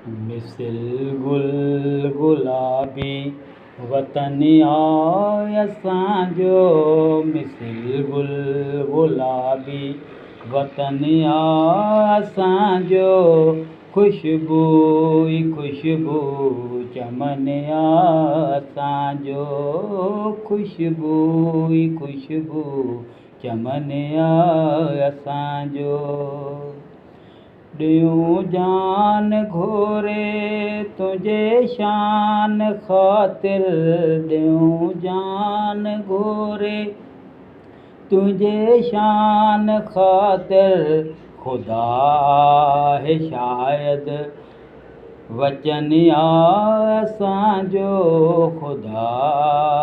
Missile गुल गुलाबी वतन आहे असांजो। मिसिल गुल गुलाबी वतन आहे असांजो। खुशबू ई खुशबू चमन आहे असांजो। खुशबू ई खुशबू चमन आहे असांजो। ॾियूं जान घोरे तुंहिंजे शान ख़ातिर। ॾियूं जान घोरे तुंहिंजे शान ख़ातिर। ख़ुदा आहे शायदि वचन आहे असांजो। ख़ुदा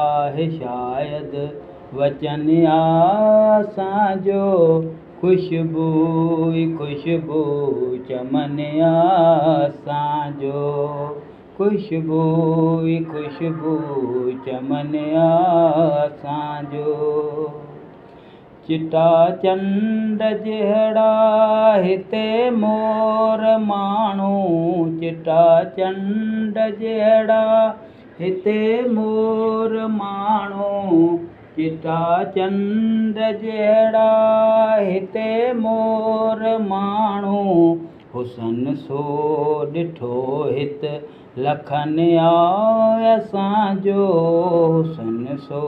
आहे शायदि वचन आहे असांजो। खुशबू ई खुशबू चमन आहे असांजो। खुशबू ई खुशबू चमन आहे असांजो। चिटा चंड जहिड़ा हिते मोर माण्हू। चिटा चंड जहिड़ा हिते मोर माण्हू। चिटा चंड जहिड़ा हिते मोर माण्हू। हुसन सो ॾिठो हिते लखनि आहे असांजो। हुसन सो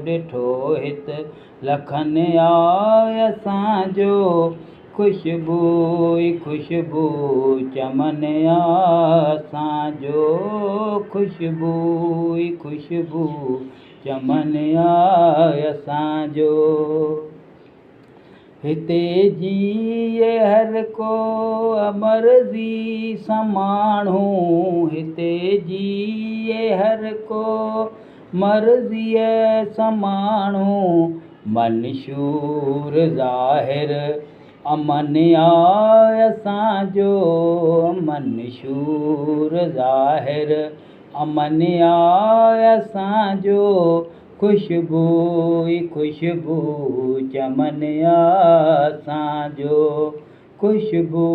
ॾिठो हिते लखनि आहे असांजो। खुशबू ई खुशबू चमन आहे असांजो। खुशबू ई खुशबू चमन आहे असांजो। हिते जीए हर को मर्ज़ी समाण्हू। हिते जीए हर को मर्ज़ीअ समाण्हू। मंशूर ज़ाहिर अमन आहे असांजो। मंशूर ज़ाहिर अमन आहे असांजो। खुशबू ई खुशबू चमन आहे असांजो। खुशबू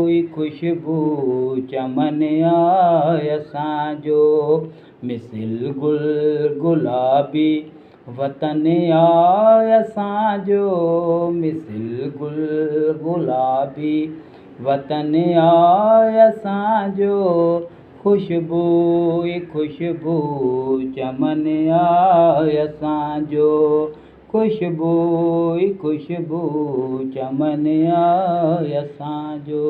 ई खुशबू चमन आहे असांजो। मिसिल गुल गुलाबी वतन आहे असांजो। मिसिल गुल गुलाबी वतन आहे असांजो। खुशबू ई खुशबू चमन आहे असांजो। खुशबू ई खुशबू चमन आहे असांजो।